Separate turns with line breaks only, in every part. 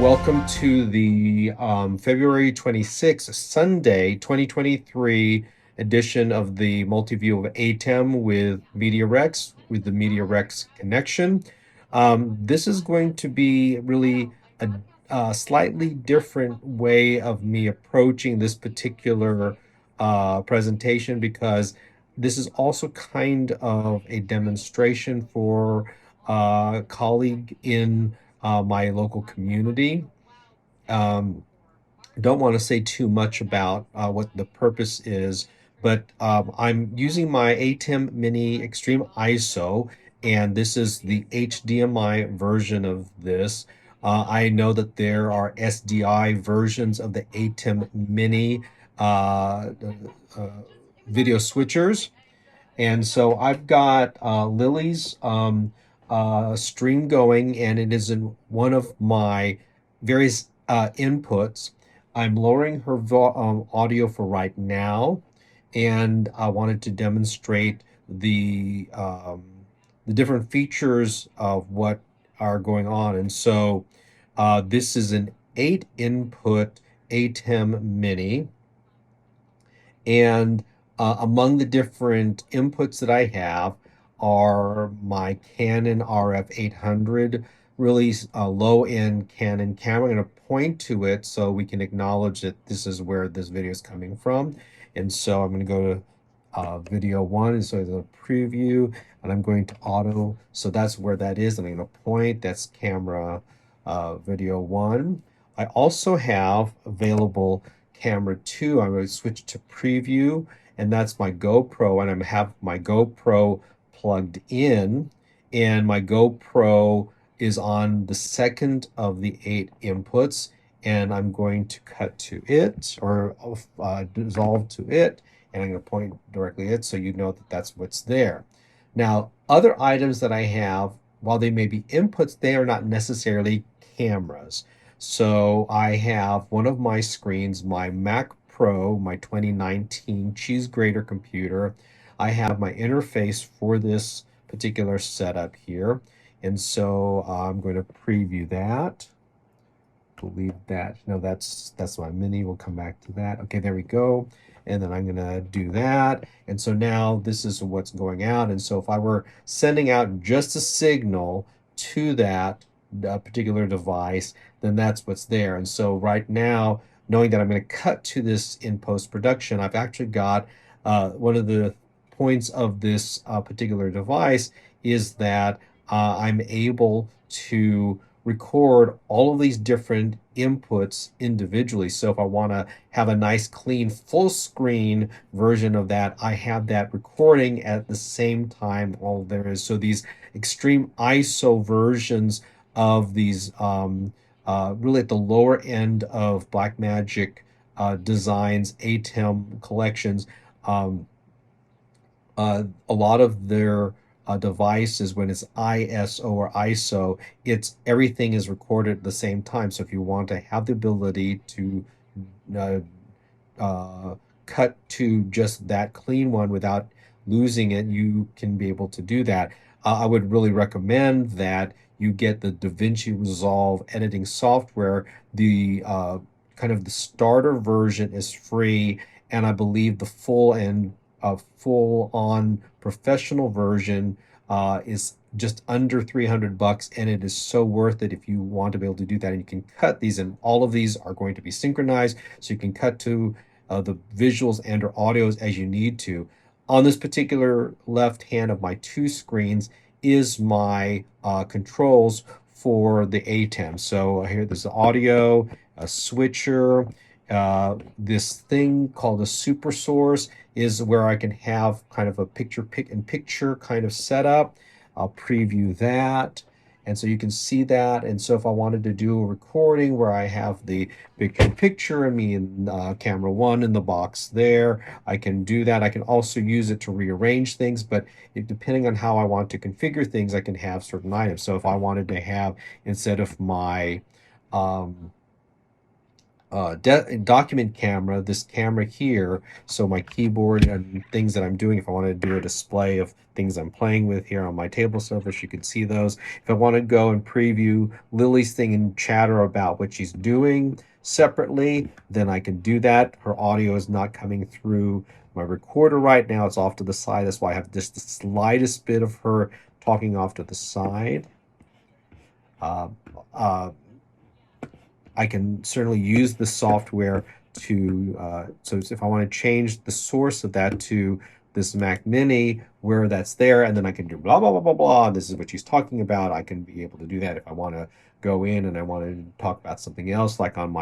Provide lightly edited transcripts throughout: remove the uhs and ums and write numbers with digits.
welcome to the February 26th, Sunday, 2023 edition of the Multiview of ATEM with Mediarexx, with the Mediarexx connection. This is going to be really a slightly different way of me approaching this particular presentation, because this is also kind of a demonstration for a colleague in my local community. Um, don't want to say too much about what the purpose is, but I'm using my ATEM Mini Extreme ISO, and this is the HDMI version of this. I know that there are SDI versions of the ATEM Mini uh, video switchers. And so I've got Lily's stream going, and it is in one of my various inputs. I'm lowering her audio for right now, and I wanted to demonstrate the different features of what are going on. And so this is an 8-input ATEM Mini. And among the different inputs that I have are my Canon RF 800, really low-end Canon camera. I'm going to point to it so we can acknowledge that this is where this video is coming from. And so I'm going to go to video one, and so there's a preview, and I'm going to auto. So that's where that is. I'm going to point. That's camera video one. I also have available camera 2. I'm going to switch to preview, and that's my GoPro, and I have my GoPro plugged in, and my GoPro is on the second of the 8 inputs, and I'm going to cut to it, or dissolve to it, and I'm going to point directly at it so you know that that's what's there. Now, other items that I have, while they may be inputs, they are not necessarily cameras. So I have one of my screens, my Mac Pro, my 2019 cheese grater computer. I have my interface for this particular setup here. And so I'm going to preview that. Delete that. No, that's my mini. We'll come back to that. Okay, there we go. And then I'm going to do that. And so now this is what's going out. And so if I were sending out just a signal to that particular device, then that's what's there. And so right now, knowing that I'm going to cut to this in post-production, I've actually got one of the points of this particular device is that I'm able to record all of these different inputs individually. So if I want to have a nice, clean, full screen version of that, I have that recording at the same time all there is. So these extreme ISO versions of these really at the lower end of Blackmagic Designs ATEM collections, a lot of their devices, when it's ISO or ISO, everything is recorded at the same time. So if you want to have the ability to cut to just that clean one without losing it, you can be able to do that. I would really recommend that you get the DaVinci Resolve editing software. The kind of the starter version is free, and I believe the full-on professional version is just under $300, and it is so worth it if you want to be able to do that. And you can cut these, and all of these are going to be synchronized, so you can cut to the visuals and or audios as you need to. On this particular left hand of my 2 screens is my controls for the ATEM. So here there's the audio, a switcher, this thing called a super source is where I can have kind of a picture-in-picture kind of setup. I'll preview that. And so you can see that. And so if I wanted to do a recording where I have the picture-in-picture and me in camera 1 in the box there, I can do that. I can also use it to rearrange things, but depending on how I want to configure things, I can have certain items. So if I wanted to have, instead of my document camera, this camera here, so my keyboard and things that I'm doing, if I want to do a display of things I'm playing with here on my table surface, you can see those. If I want to go and preview Lily's thing and chatter about what she's doing separately, then I can do that. Her audio is not coming through my recorder right now. It's off to the side. That's why I have just the slightest bit of her talking off to the side. Uh, uh, I can certainly use the software to, so if I want to change the source of that to this Mac Mini, where that's there, and then I can do blah, blah, blah, blah, blah. This is what she's talking about. I can be able to do that if I want to go in and I want to talk about something else, like on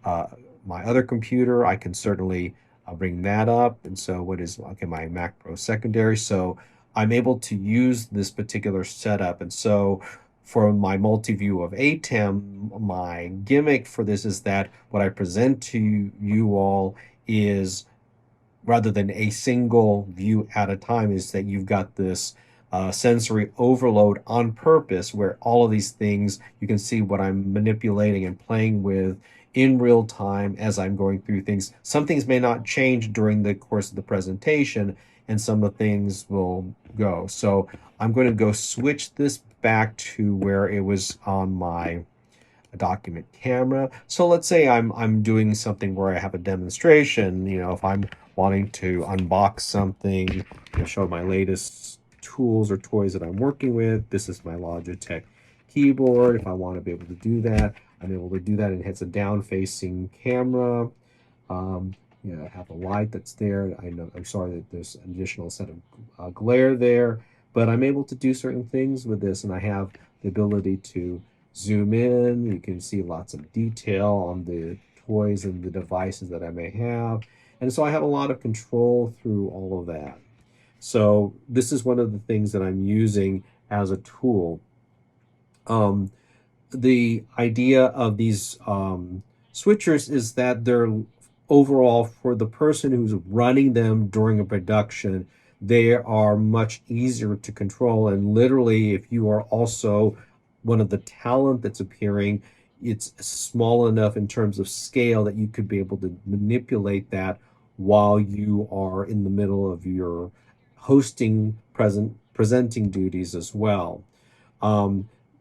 uh, my other computer, I can certainly bring that up. And so what is, okay, my Mac Pro secondary. So I'm able to use this particular setup. And so for my multi-view of ATEM, my gimmick for this is that what I present to you all is, rather than a single view at a time, is that you've got this sensory overload on purpose, where all of these things, you can see what I'm manipulating and playing with in real time as I'm going through things. Some things may not change during the course of the presentation, and some of the things will go. So I'm going to go switch this back to where it was on my document camera. So let's say I'm doing something where I have a demonstration, if I'm wanting to unbox something, show my latest tools or toys that I'm working with. This is my Logitech keyboard. If I want to be able to do that, I'm able to do that. And it's a down facing camera. Um, I have a light that's there. I know, I'm sorry that there's an additional set of glare there, but I'm able to do certain things with this, and I have the ability to zoom in. You can see lots of detail on the toys and the devices that I may have. And so I have a lot of control through all of that. So this is one of the things that I'm using as a tool. Um, the idea of these switchers is that they're overall, for the person who's running them during a production, they are much easier to control. And literally, if you are also one of the talent that's appearing, it's small enough in terms of scale that you could be able to manipulate that while you are in the middle of your hosting presenting duties as well.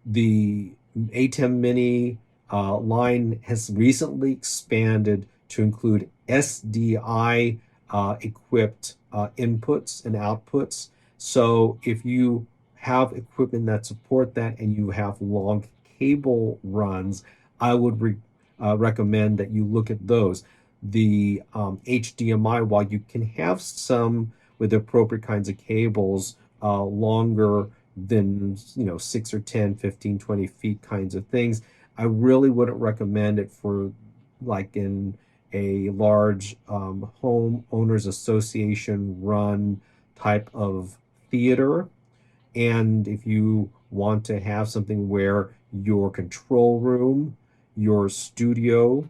The ATEM Mini line has recently expanded to include SDI equipped inputs and outputs. So if you have equipment that support that and you have long cable runs, I would recommend that you look at those. The HDMI, while you can have some with the appropriate kinds of cables, longer than 6 or 10, 15, 20 feet kinds of things, I really wouldn't recommend it for, like, in a large home owners association run type of theater. And if you want to have something where your control room, your studio,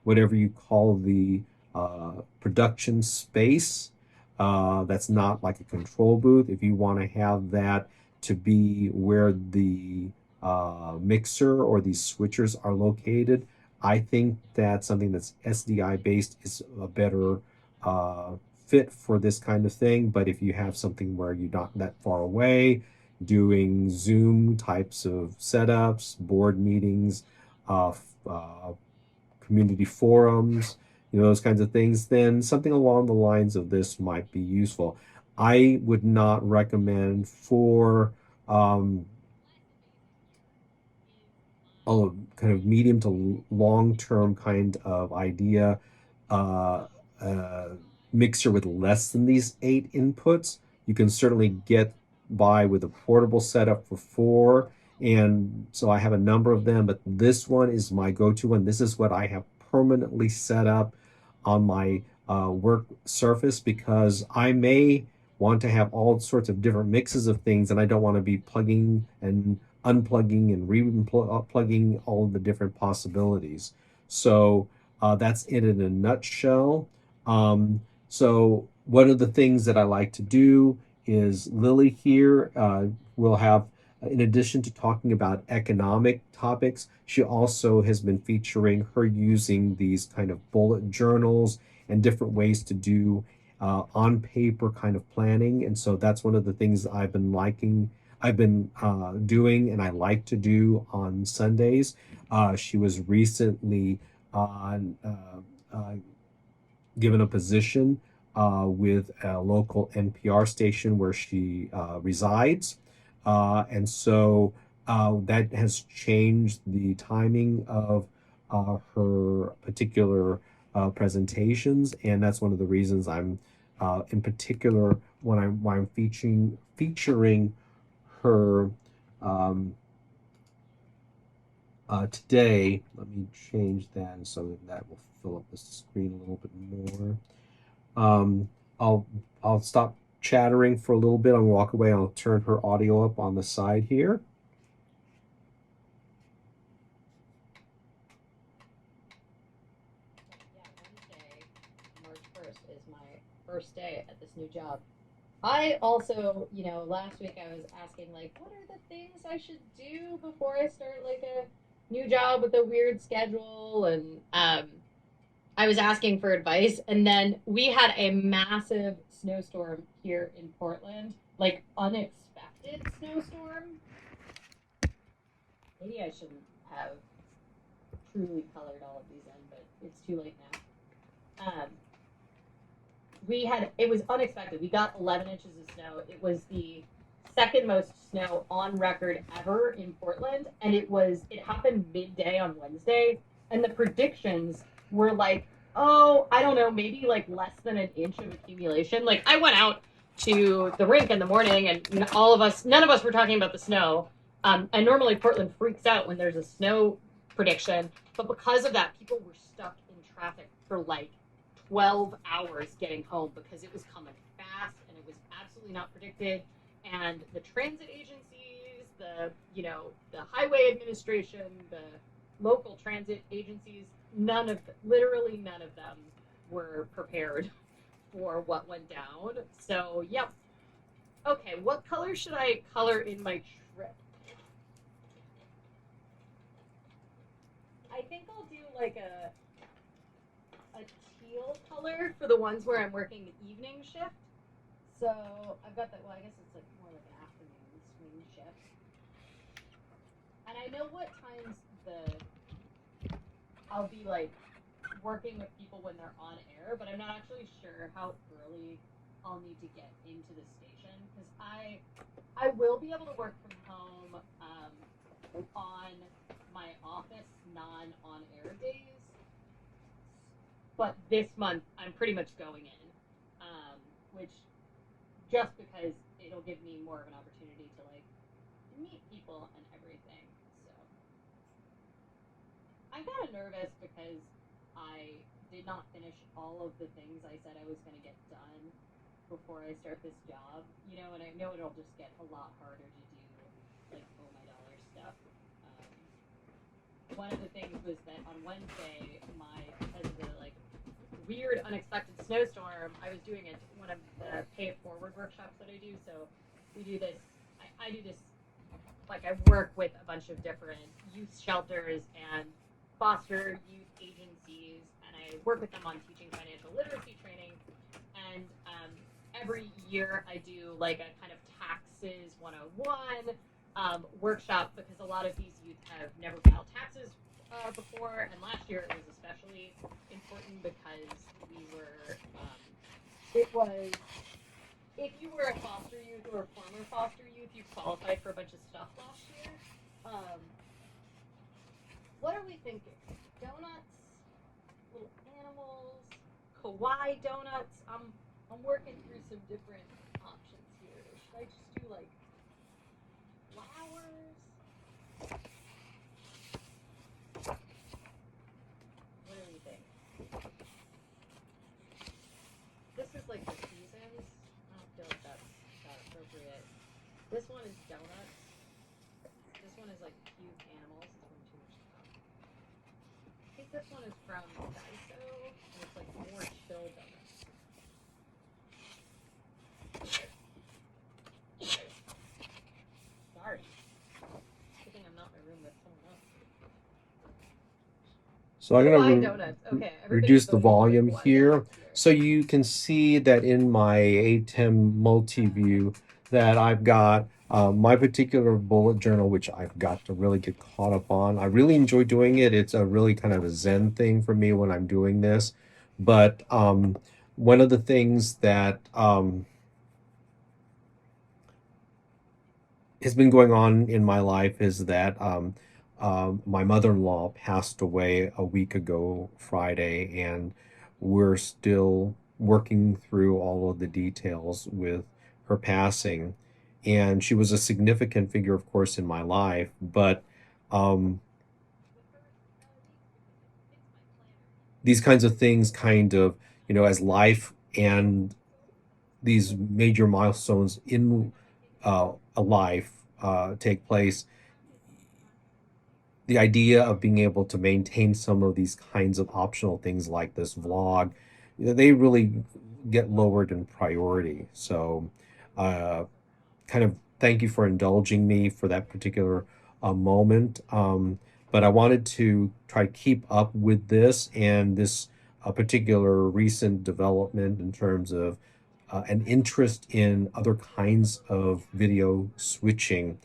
whatever you call the production space, that's not like a control booth, if you want to have that to be where the mixer or these switchers are located, I think that something that's SDI based is a better fit for this kind of thing. But if you have something where you're not that far away, doing Zoom types of setups, board meetings, uh, community forums, those kinds of things, then something along the lines of this might be useful. I would not recommend for um, a kind of medium to long term kind of idea, uh, uh, mixture with less than these 8 inputs. You can certainly get by with a portable setup for 4. And so I have a number of them, but this one is my go-to one. This is what I have permanently set up on my work surface, because I may want to have all sorts of different mixes of things, and I don't want to be plugging and unplugging and re-plugging all the different possibilities. So that's it in a nutshell. So one of the things that I like to do is Lily here will have In addition to talking about economic topics, she also has been featuring her using these kind of bullet journals and different ways to do on paper kind of planning. And so that's one of the things I've been liking. I've been doing and I like to do on Sundays. She was recently on given a position with a local NPR station where she resides. And so that has changed the timing of her particular presentations. And that's one of the reasons I'm, in particular, when I'm featuring her um, today. Let me change that so that will fill up the screen a little bit more. Um, I'll I'll stop chattering for a little bit. I'll walk away. I'll turn her audio up on the side here.
Yeah, Wednesday, March 1st is my first day at this new job. I also, last week I was asking, like, what are the things I should do before I start, like, a new job with a weird schedule? And I was asking for advice. And then we had a massive snowstorm here in Portland, like, unexpected snowstorm. Maybe I shouldn't have truly colored all of these in, but it's too late now. It was unexpected. We got 11 inches of snow. It was the second most snow on record ever in Portland, and it happened midday on Wednesday, and the predictions were like, oh, I don't know, maybe like less than an inch of accumulation. Like, I went out to the rink in the morning, and none of us were talking about the snow. And normally Portland freaks out when there's a snow prediction, but because of that, people were stuck in traffic for like 12 hours getting home because it was coming fast and it was absolutely not predicted. And the transit agencies, the highway administration, the local transit agencies, literally none of them were prepared for what went down. So, yep. Okay, what color should I color in my trip? I think I'll do like a teal color for the ones where I'm working the evening shift. So I've got that. Well, I guess it's like more like an afternoon swing shift. And I know what times I'll be like working with people when they're on air, but I'm not actually sure how early I'll need to get into the station because I will be able to work from home on my office non on air days, but this month I'm pretty much going in, which just because it'll give me more of an opportunity to like meet people and everything. So I'm kind of nervous because I did not finish all of the things I said I was going to get done before I start this job, and I know it'll just get a lot harder to do like oh my dollar stuff. Um, One of the things was that on Wednesday, because of the like weird unexpected snowstorm, I was doing one of the pay it forward workshops that I do. So we do this. I do this. Like I work with a bunch of different youth shelters and foster youth agencies, and I work with them on teaching financial literacy training. And every year I do like a kind of taxes 101 workshop because a lot of these youth have never filed taxes before, and last year it was especially important because it was if you were a foster youth or a former foster youth, you qualified for a bunch of stuff last year. Um, what are we thinking? Donuts, little animals, kawaii donuts. I'm working through some different options here. Should I just do like flowers? What do we think? This is like the seasons. I don't feel like that's that appropriate. This one is donuts. This one is like cute animals. This one too much stuff. I think this one is from Daiso, and it's like more chill donuts. Sorry.
So I'm
Oh, I
going
donuts.
to
Okay, everybody's
reduce the
voting for
volume
one down
here.
here.
So you can see that in my ATEM multi-view that I've got my particular bullet journal, which I've got to really get caught up on. I really enjoy doing it. It's a really kind of a Zen thing for me when I'm doing this. But one of the things that has been going on in my life is that my mother-in-law passed away a week ago Friday, and we're still working through all of the details with her passing. And she was a significant figure, of course, in my life, but um, these kinds of things kind of, as life and these major milestones in a life take place, the idea of being able to maintain some of these kinds of optional things like this vlog, they really get lowered in priority. So, uh, kind of thank you for indulging me for that particular moment. But I wanted to try to keep up with this and this particular recent development in terms of an interest in other kinds of video switching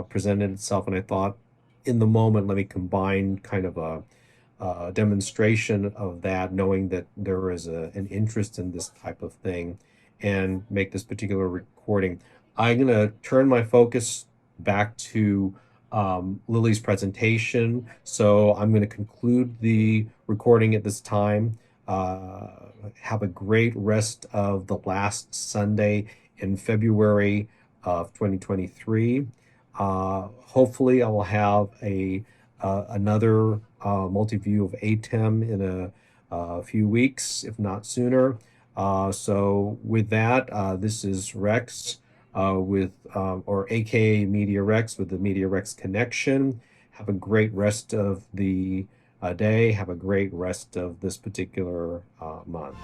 presented itself. And I thought, in the moment, let me combine kind of a demonstration of that, knowing that there is an interest in this type of thing, and make this particular recording. I'm going to turn my focus back to Lily's presentation. So I'm going to conclude the recording at this time. Have a great rest of the last Sunday in February of 2023. Hopefully, I will have another multi-view of ATEM in a few weeks, if not sooner. So with that, this is Rex or AKA Mediarexx with the Mediarexx connection. Have a great rest of the day. Have a great rest of this particular month.